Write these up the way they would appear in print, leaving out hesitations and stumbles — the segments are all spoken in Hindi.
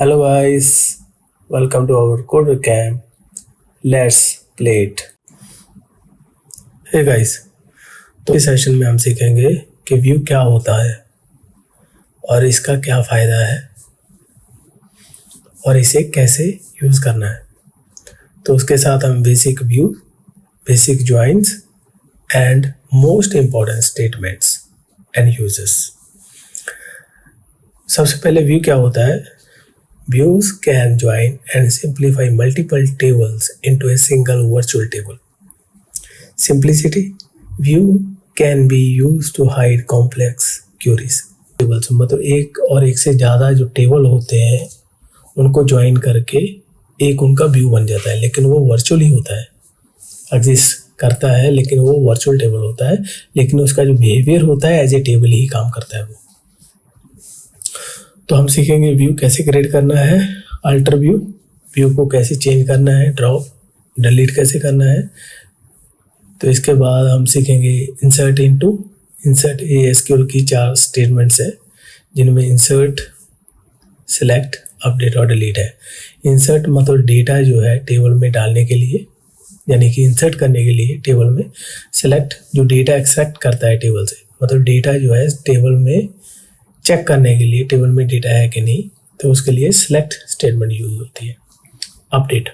Hello guys, welcome to our Coder Camp. Let's play it. Hey guys, तो इस सेशन में हम सीखेंगे कि व्यू क्या होता है और इसका क्या फ़ायदा है और इसे कैसे यूज़ करना है। तो उसके साथ हम basic view, basic joins and most important statements and uses. सबसे पहले व्यू क्या होता है? Views can join and simplify multiple tables into a single virtual table. Simplicity: view can be used to hide complex queries. Tables मतलब एक और एक से ज़्यादा जो टेबल होते हैं उनको ज्वाइन करके एक उनका व्यू बन जाता है, लेकिन वो वर्चुअल ही होता है, एग्जिस्ट करता है, लेकिन वो वर्चुअल टेबल होता है, लेकिन उसका जो बिहेवियर होता है एज ए टेबल ही काम करता है वो। तो हम सीखेंगे व्यू कैसे क्रिएट करना है, अल्टर व्यू, व्यू को कैसे चेंज करना है, ड्रॉप डिलीट कैसे करना है। तो इसके बाद हम सीखेंगे इंसर्ट इनटू। इंसर्ट एसक्यूएल की 4 स्टेटमेंट्स है जिनमें इंसर्ट, सिलेक्ट, अपडेट और डिलीट है। इंसर्ट मतलब डेटा जो है टेबल में डालने के लिए, यानी कि इंसर्ट करने के लिए टेबल में। सिलेक्ट जो डेटा एक्सट्रैक्ट करता है टेबल से, मतलब डेटा जो है टेबल में चेक करने के लिए टेबल में डेटा है कि नहीं, तो उसके लिए सिलेक्ट स्टेटमेंट यूज होती है। अपडेट,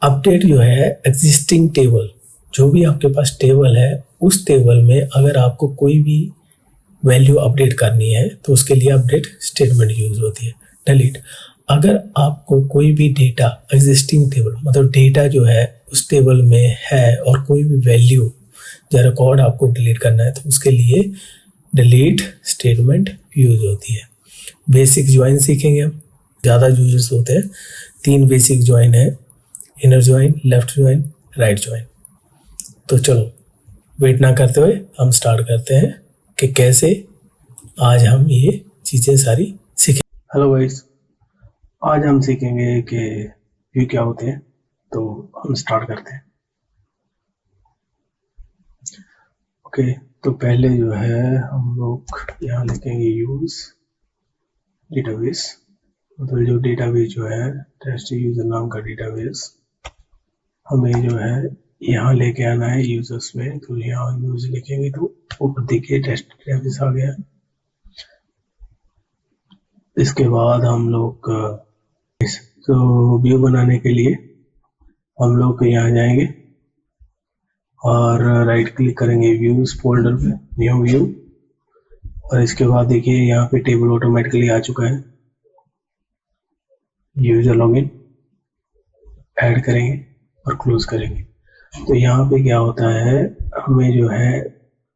अपडेट जो है एग्जिस्टिंग टेबल, जो भी आपके पास टेबल है उस टेबल में अगर आपको कोई भी वैल्यू अपडेट करनी है तो उसके लिए अपडेट स्टेटमेंट यूज होती है। डिलीट, अगर आपको कोई भी डेटा एग्जिस्टिंग टेबल मतलब डेटा जो है उस टेबल में है और कोई भी वैल्यू या रिकॉर्ड आपको डिलीट करना है तो उसके लिए डिलीट स्टेटमेंट यूज होती है। बेसिक ज्वाइन सीखेंगे हम, ज़्यादा यूजेस होते हैं। 3 बेसिक ज्वाइन है, inner join, left join, right join. तो चलो वेट ना करते हुए हम स्टार्ट करते हैं कि कैसे आज हम ये चीज़ें सारी सीखें। हेलो गाइस, आज हम सीखेंगे कि व्यू क्या होते हैं, तो हम स्टार्ट करते हैं। ओके, तो पहले जो है हम लोग यहाँ लिखेंगे यूज डेटाबेस, मतलब जो डेटाबेस जो है टेस्ट यूजर नाम का डेटाबेस हमें जो है यहाँ लेके आना है यूजर्स में। तो यहाँ यूज लिखेंगे तो ऊपर देखिए टेस्ट डेटाबेस आ गया। इसके बाद हम लोग तो व्यू बनाने के लिए हम लोग यहाँ जाएंगे और राइट क्लिक करेंगे व्यूज फोल्डर पे, न्यू व्यू, और इसके बाद देखिए यहाँ पे टेबल ऑटोमेटिकली आ चुका है। यूजर लॉगिन ऐड करेंगे और क्लोज करेंगे। तो यहाँ पे क्या होता है, हमें जो है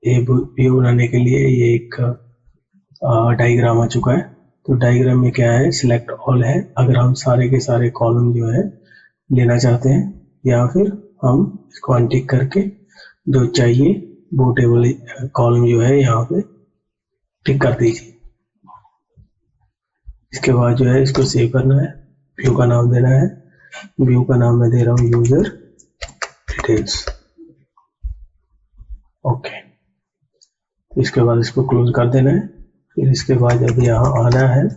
ये व्यू बनाने के लिए ये एक डायग्राम आ चुका है। तो डायग्राम में क्या है, सिलेक्ट ऑल है अगर हम सारे के सारे कॉलम जो है लेना चाहते हैं, या फिर हम इसको अनटिक करके जो चाहिए वो टेबल कॉलम जो है यहाँ पे टिक कर दीजिए। इसके बाद जो है इसको सेव करना है, व्यू का नाम देना है। व्यू का नाम मैं दे रहा हूँ यूजर डिटेल्स। ओके, इसके बाद इसको क्लोज कर देना है। फिर इसके बाद जब यहाँ आना है,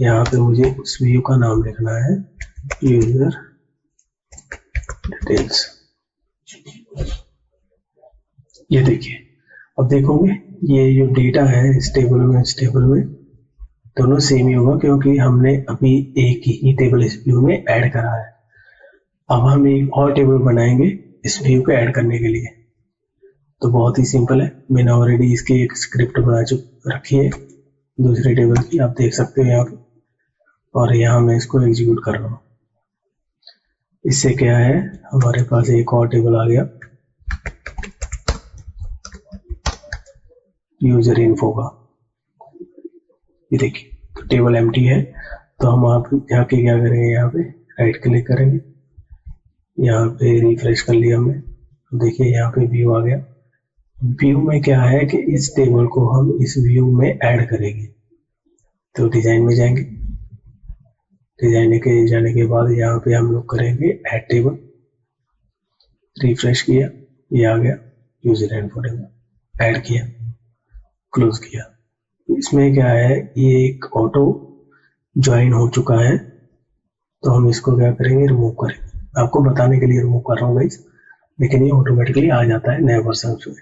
यहाँ पे मुझे उस व्यू का नाम लिखना है यूजर डिटेल्स। ये देखिए, अब देखोगे ये जो डेटा है इस टेबल में इस टेबल में दोनों सेम ही होगा, क्योंकि हमने अभी एक ही टेबल इस व्यू में ऐड करा है। अब हम एक और टेबल बनाएंगे इस व्यू को ऐड करने के लिए। तो बहुत ही सिंपल है, मैंने ऑलरेडी इसकी एक स्क्रिप्ट बना रखी है दूसरे टेबल की, आप देख सकते हो यहाँ पे, और यहाँ मैं इसको एग्जीक्यूट कर रहा हूँ। इससे क्या है, हमारे पास एक और टेबल आ गया यूजर इन्फो का। ये देखिए, तो टेबल एम्प्टी है। तो हम आप जाके क्या करेंगे, यहाँ पे राइट क्लिक करेंगे, यहाँ पे रिफ्रेश कर लिया हमने। देखिए यहाँ पे व्यू आ गया। व्यू में क्या है कि इस टेबल को हम इस व्यू में ऐड करेंगे। तो डिजाइन में जाएंगे, डिजाइन के जाने के बाद यहाँ पे हम लोग करेंगे ऐड टेबल। रिफ्रेश किया, ये आ गया यूजर इन्फो टेबल, ऐड किया, क्लोज किया। इसमें क्या है, ये एक ऑटो ज्वाइन हो चुका है, तो हम इसको क्या करेंगे, रिमूव करेंगे। आपको बताने के लिए रिमूव कर रहा हूँ गाइस, लेकिन ये ऑटोमेटिकली आ जाता है नए वर्जन में।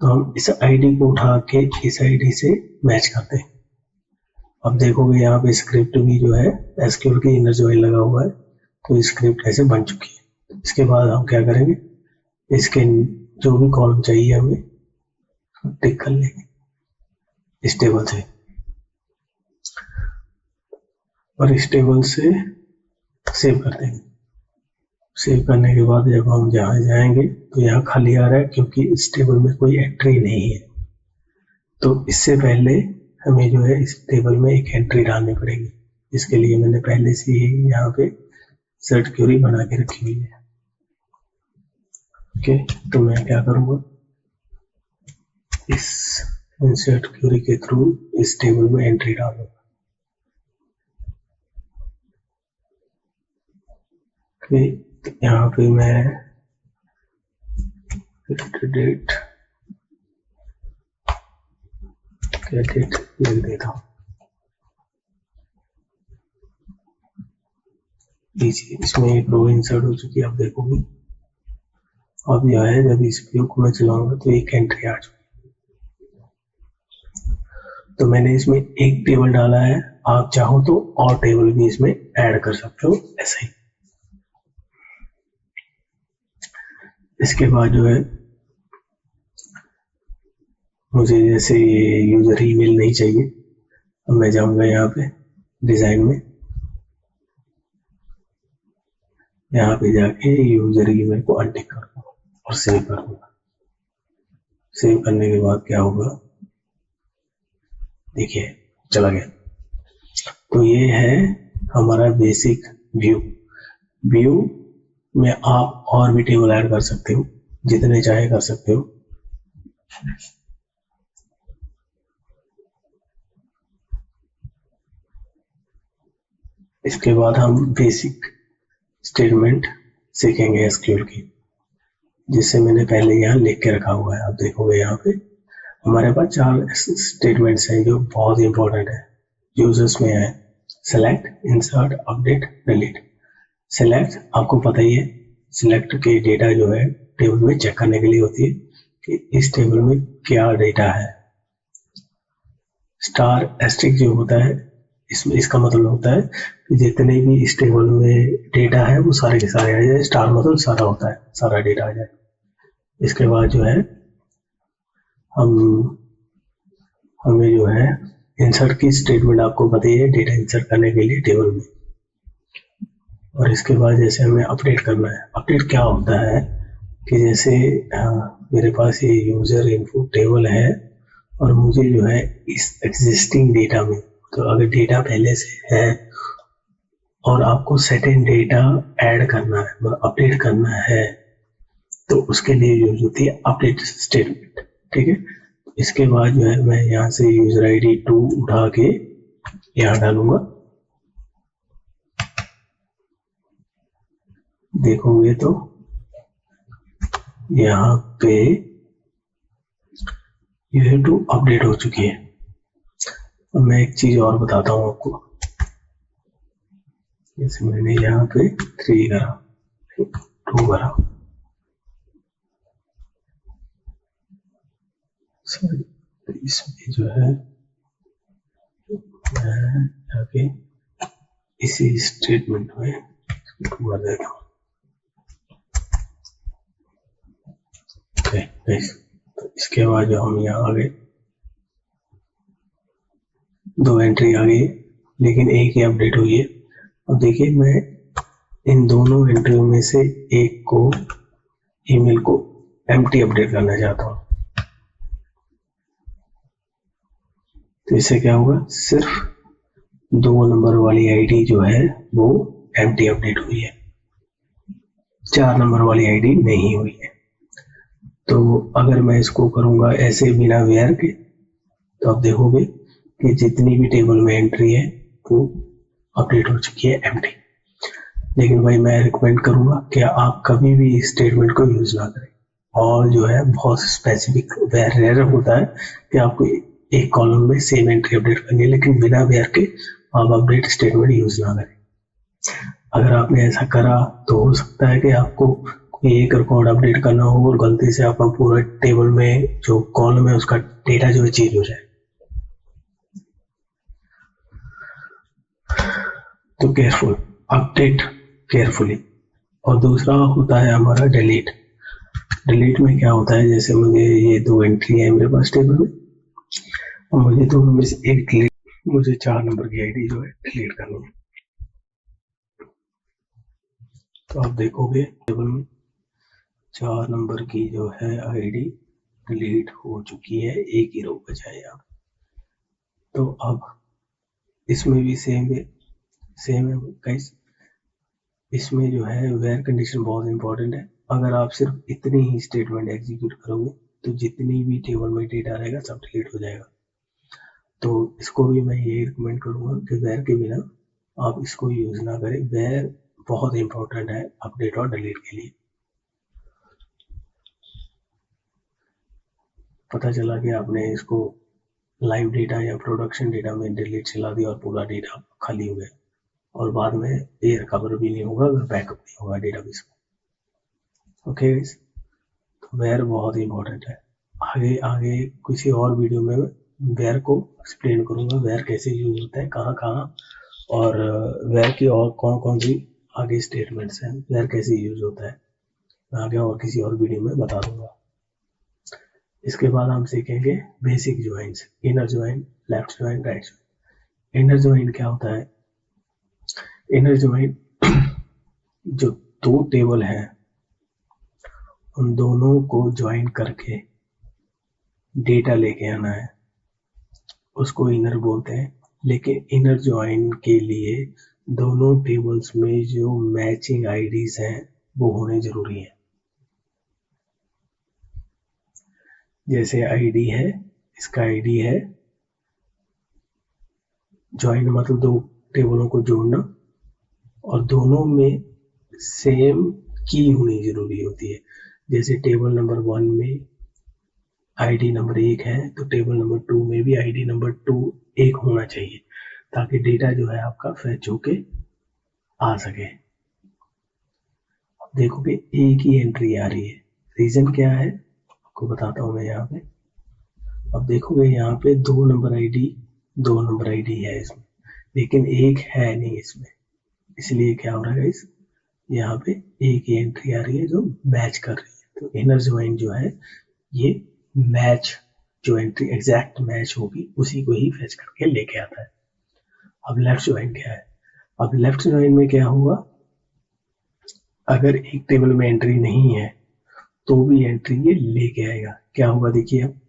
तो हम इस आईडी को उठा के इस आईडी से मैच करते हैं। अब देखोगे यहाँ पे स्क्रिप्ट भी जो है एसक्यूएल की इनर ज्वाइन लगा हुआ है, तो स्क्रिप्ट ऐसे बन चुकी है। इसके बाद हम क्या करेंगे, इसके जो भी कॉलम चाहिए हमें टिक कर लेंगे इस टेबल से, और इस टेबल से सेव कर देंगे। सेव करने के बाद जब हम जहाँ जाएंगे तो यहाँ खाली आ रहा है, क्योंकि इस टेबल में कोई एंट्री नहीं है। तो इससे पहले हमें जो है इस टेबल में एक एंट्री डालनी पड़ेगी। इसके लिए मैंने पहले से ही यहाँ पे इंसर्ट क्वेरी बना के रखी हुई है। ओके, तो मैं क्या करूँगा, इस इंसर्ट क्वेरी के थ्रू इस टेबल में एंट्री डालूंगा। ओके, तो यहाँ पे मैं डेट लिख देता हूँ। इसमें एक रो इंसर्ट हो चुकी है, आप देखोगे। अब यह है, जब इस व्यू को मैं चलाऊंगा तो एक एंट्री आ चुकी है। तो मैंने इसमें एक टेबल डाला है, आप चाहो तो और टेबल भी इसमें ऐड कर सकते हो ऐसे ही। इसके बाद जो है मुझे जैसे यूजर ईमेल नहीं चाहिए, अब मैं जाऊंगा यहाँ पे डिजाइन में, यहाँ पे जाके यूजर ईमेल को अनटिक करूंगा और सेव करूंगा। सेव करने के बाद क्या होगा, देखिए चला गया। तो ये है हमारा बेसिक व्यू। व्यू में आप और भी टेबल ऐड कर सकते हो, जितने चाहे कर सकते हो। इसके बाद हम बेसिक स्टेटमेंट सीखेंगे एसक्यूएल की, जिससे मैंने पहले यहाँ लिख के रखा हुआ है। आप देखोगे यहाँ पे हमारे पास 4 स्टेटमेंट्स हैं जो बहुत इंपॉर्टेंट है, यूजर्स में है select, insert, update, delete. Select आपको पता ही है, सिलेक्ट के डेटा जो है टेबल में चेक करने के लिए होती है कि इस टेबल में क्या डेटा है। स्टार एस्ट्रिक जो होता है, इसमें इसका मतलब होता है कि जितने भी इस टेबल में डेटा है वो सारे के सारे आ जाए। स्टार मतलब सारा होता है, सारा डेटा आ जाए। इसके बाद जो है हमें जो है इंसर्ट की स्टेटमेंट आपको पता ही है, डेटा इंसर्ट करने के लिए टेबल में। और इसके बाद जैसे हमें अपडेट करना है। अपडेट क्या होता है कि जैसे मेरे पास ये यूजर इनफो टेबल है और मुझे जो है इस एग्जिस्टिंग डेटा में, तो अगर डेटा पहले से है और आपको सर्टेन डेटा ऐड करना है, मतलब अपडेट करना है, तो उसके लिए यूज होती है अपडेट स्टेटमेंट। ठीक है, इसके बाद जो है मैं यहाँ से यूजर आईडी 2 उठा के यहाँ डालूंगा। देखोगे तो यहाँ पे यूजर 2 अपडेट हो चुकी है। अब मैं एक चीज और बताता हूँ आपको। जैसे मैंने यहाँ पे 3 करा, 2 करा, सॉरी, इसमें जो है मैं जाके इसी स्टेटमेंट में भर देता हूँ। तो इसके बाद जो हम यहाँ आ गए, 2 एंट्री आ गई, लेकिन एक ही अपडेट हुई है। अब देखिए मैं इन दोनों एंट्री में से एक को ईमेल को एम्प्टी अपडेट करना चाहता हूँ। तो इससे क्या होगा, सिर्फ 2 नंबर वाली आईडी जो है वो एम्प्टी अपडेट हुई है, 4 नंबर वाली आईडी नहीं हुई है। तो अगर मैं इसको करूंगा ऐसे बिना वेयर के, तो आप देखोगे कि जितनी भी टेबल में एंट्री है वो अपडेट हो चुकी है एम्प्टी। लेकिन भाई मैं रिकमेंड करूंगा कि आप कभी भी इस स्टेटमेंट को यूज ना करें। और जो है बहुत स्पेसिफिक वेयर होता है कि आपको एक कॉलम में सेम एंट्री अपडेट करनी है, लेकिन बिना वेयर के आप अपडेट स्टेटमेंट यूज ना करें। अगर आपने ऐसा करा तो हो सकता है कि आपको कोई एक रिकॉर्ड अपडेट करना हो और गलती से आपका पूरा टेबल में जो कॉलम है उसका डेटा जो है चेंज हो जाए। तो केयरफुल, अपडेट केयरफुली। और दूसरा होता है हमारा डिलीट। डिलीट में क्या होता है, जैसे मुझे ये 2 एंट्री है मेरे पास टेबल में और मुझे दोनों में से एक डिलीट, मुझे 4 नंबर की आईडी जो है डिलीट करनी है। तो आप देखोगे टेबल में 4 नंबर की जो है आईडी डिलीट हो चुकी है, एक ही रो बचा है यहाँ। तो अब इसमें भी सेम है गाइस। इसमें जो है वेयर कंडीशन बहुत इंपॉर्टेंट है। अगर आप सिर्फ इतनी ही स्टेटमेंट एग्जीक्यूट करोगे तो जितनी भी टेबल में डेटा रहेगा सब डिलीट हो जाएगा। तो इसको भी मैं यही रिकमेंड करूंगा कि वेयर के बिना आप इसको यूज ना करें। वेयर बहुत इंपॉर्टेंट है अपडेट और डिलीट के लिए। पता चला कि आपने इसको लाइव डेटा या प्रोडक्शन डेटा में डिलीट चला दिया और पूरा डेटा खाली हो गया और बाद में ये रिकवर भी नहीं होगा अगर बैकअप नहीं होगा डेटाबेस में। ओके गाइस, तो वेयर बहुत इंपॉर्टेंट है। आगे किसी और वीडियो में वेयर को एक्सप्लेन करूंगा, वेयर कैसे यूज होता है, कहाँ कहाँ, और वेयर की और कौन कौन सी आगे स्टेटमेंट्स हैं, वेयर कैसे यूज होता है, मैं आगे और किसी और वीडियो में बता दूंगा। इसके बाद हम सीखेंगे basic joins, inner join, left join, right join. Inner join क्या होता है? इनर ज्वाइन जो 2 टेबल हैं उन दोनों को ज्वाइन करके डेटा लेके आना है, उसको इनर बोलते हैं। लेकिन इनर ज्वाइन के लिए दोनों टेबल्स में जो मैचिंग आईडीज हैं वो होने जरूरी है। जैसे आईडी है, इसका आईडी है, ज्वाइन मतलब 2 टेबलों को जोड़ना, और दोनों में सेम की होनी जरूरी होती है। जैसे टेबल नंबर 1 में आईडी नंबर 1 है तो टेबल नंबर 2 में भी आईडी नंबर 2 1 होना चाहिए ताकि डेटा जो है आपका फैच होके आ सके। अब देखोगे एक ही एंट्री आ रही है, रीजन क्या है आपको बताता हूँ मैं यहाँ पे। अब देखोगे यहाँ पे 2 नंबर आईडी है इसमें, लेकिन एक है नहीं इसमें, इसलिए क्या हो रहा है इस यहाँ पे एक ही एंट्री आ रही है जो मैच कर रही है। तो इनर ज्वाइन जो है ये मैच, जो एंट्री एग्जैक्ट मैच होगी उसी को ही फैच करके लेके आता है। अब लेफ्ट ज्वाइन क्या है? अब लेफ्ट ज्वाइन में क्या होगा, अगर एक टेबल में एंट्री नहीं है तो भी एंट्री ये लेके आएगा। क्या होगा देखिए, अब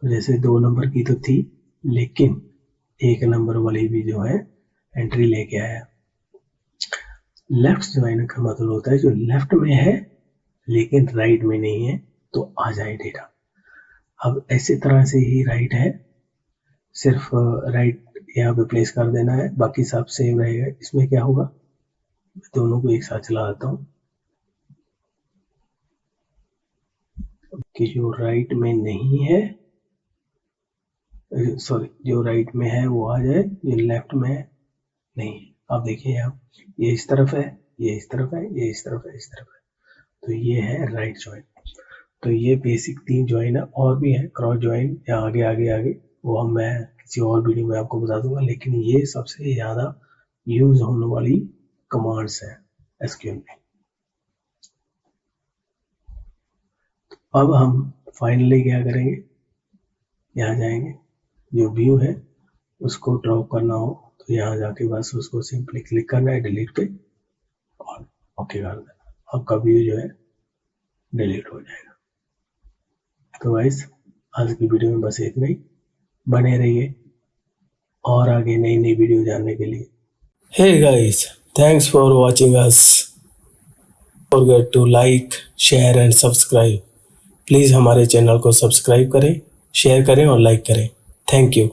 जैसे 2 नंबर की तो थी लेकिन 1 नंबर वाली भी जो है एंट्री लेके आया। लेफ्ट ज्वाइन का मतलब होता है जो लेफ्ट में है लेकिन राइट में नहीं है तो आ जाए डेटा। अब ऐसी तरह से ही राइट है, सिर्फ राइट यहाँ पे प्लेस कर देना है, बाकी सब सेम रहेगा। इसमें क्या होगा, मैं दोनों को एक साथ चला देता हूँ कि जो राइट में नहीं है, सॉरी, जो राइट में है वो आ जाए, जो लेफ्ट में है नहीं। अब देखिए यहाँ ये इस तरफ है, ये इस तरफ है, ये इस तरफ है, इस तरफ है, तो ये है राइट ज्वाइन। तो ये बेसिक 3 ज्वाइन है, और भी है क्रॉस ज्वाइन या आगे आगे आगे, वो हम मैं किसी और वीडियो में आपको बता दूंगा, लेकिन ये सबसे ज्यादा यूज होने वाली कमांड्स है एसक्यूएल में। अब हम फाइनली क्या करेंगे, यहाँ जाएंगे, जो व्यू है उसको ड्रॉप करना हो तो यहाँ जाके बस उसको सिंपली क्लिक करना है डिलीट पे और ओके कर देना, आपका व्यू जो है डिलीट हो जाएगा। तो गाइस आज की वीडियो में बस इतना ही, बने रहिए और आगे नई नई वीडियो जानने के लिए। Hey guys, thanks for watching us. Forget to like, share and subscribe. Please हमारे चैनल को सब्सक्राइब करें, शेयर करें और लाइक करें। Thank you.